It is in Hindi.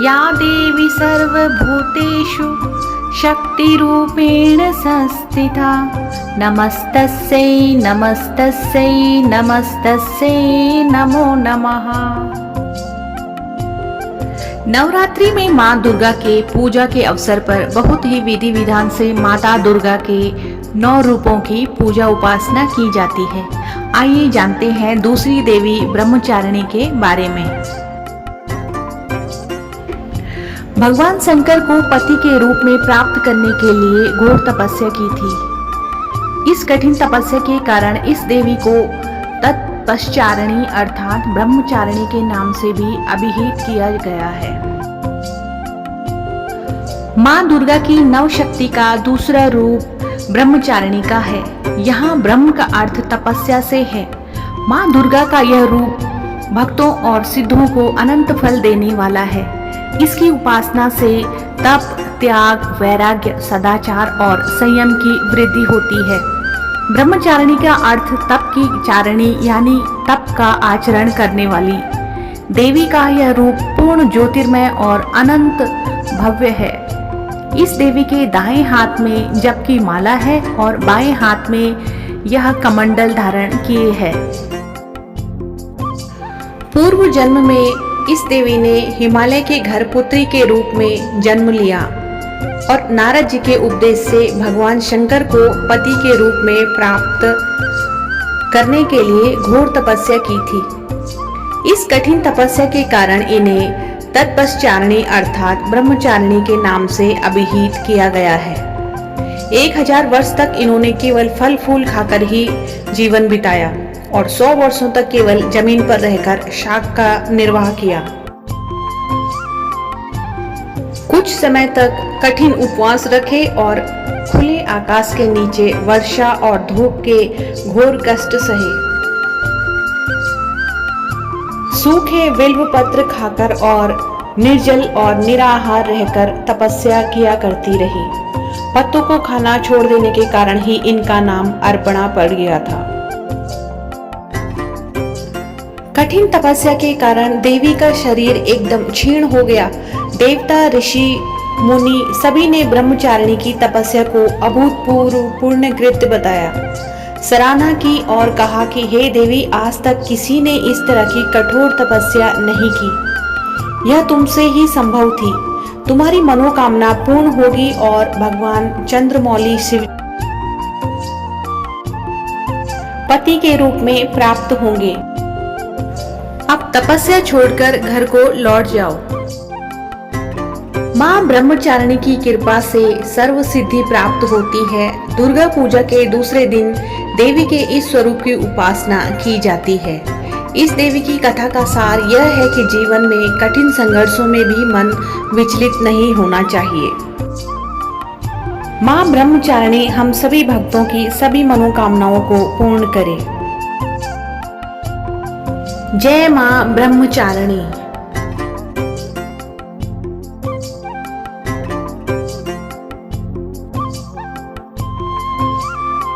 या देवी सर्वभूतेषु शक्तिरूपेण संस्थिता नमस्तस्यै नमस्तस्यै नमस्तस्यै नमो नमः। नवरात्रि में माँ दुर्गा के पूजा के अवसर पर बहुत ही विधि विधान से माता दुर्गा के 9 रूपों की पूजा उपासना की जाती है। आइए जानते हैं दूसरी देवी ब्रह्मचारिणी के बारे में। भगवान शंकर को पति के रूप में प्राप्त करने के लिए घोर तपस्या की थी। इस कठिन तपस्या के कारण इस देवी को तपश्चारिणी अर्थात ब्रह्मचारिणी के नाम से भी अभिहित किया गया है। माँ दुर्गा की नव शक्ति का दूसरा रूप ब्रह्मचारिणी का है। यहाँ ब्रह्म का अर्थ तपस्या से है। माँ दुर्गा का यह रूप भक्तों और सिद्धों को अनंत फल देने वाला है। इसकी उपासना से तप, त्याग, वैराग्य, सदाचार और संयम की वृद्धि होती है। ब्रह्मचारिणी का अर्थ तप की चारिणी यानी तप का आचरण करने वाली। देवी का यह रूप पूर्ण ज्योतिर्मय और अनंत भव्य है। इस देवी के दाएं हाथ में जप की माला है और बाएं हाथ में यह कमंडल धारण किए है। पूर्व जन्म में इस देवी ने हिमालय के घर पुत्री के रूप में जन्म लिया और नारद जी के उपदेश से भगवान शंकर को पति के रूप में प्राप्त करने के लिए घोर तपस्या की थी। इस कठिन तपस्या के कारण इन्हें तपश्चारिणी अर्थात ब्रह्मचारिणी के नाम से अभिहित किया गया है। 1000 वर्ष तक इन्होंने केवल फल फूल खाकर ही जीवन बिताया और 100 वर्षों तक केवल जमीन पर रहकर शाक का निर्वाह किया। कुछ समय तक कठिन उपवास रखे और खुले आकाश के नीचे वर्षा और धूप के घोर कष्ट सहे। सूखे बिल्व पत्र खाकर और निर्जल और निराहार रहकर तपस्या किया करती रही। पत्तों को खाना छोड़ देने के कारण ही इनका नाम अर्पणा पड़ गया था। कठिन तपस्या के कारण देवी का शरीर एकदम क्षीण हो गया। देवता, ऋषि, मुनि सभी ने ब्रह्मचारिणी की तपस्या को अभूतपूर्व पुण्यकृत्य बताया, सराहना की और कहा कि हे देवी, आज तक किसी ने इस तरह की कठोर तपस्या नहीं की। यह तुमसे ही संभव थी। तुम्हारी मनोकामना पूर्ण होगी और भगवान चंद्रमौली शिव पति के रूप में प्राप्त होंगे। अब तपस्या छोड़कर घर को लौट जाओ। माँ ब्रह्मचारिणी की कृपा से सर्व सिद्धि प्राप्त होती है। दुर्गा पूजा के दूसरे दिन देवी के इस स्वरूप की उपासना की जाती है। इस देवी की कथा का सार यह है कि जीवन में कठिन संघर्षों में भी मन विचलित नहीं होना चाहिए। माँ ब्रह्मचारिणी हम सभी भक्तों की सभी मनोकामनाओं को पूर्ण करे। जय माँ ब्रह्मचारिणी।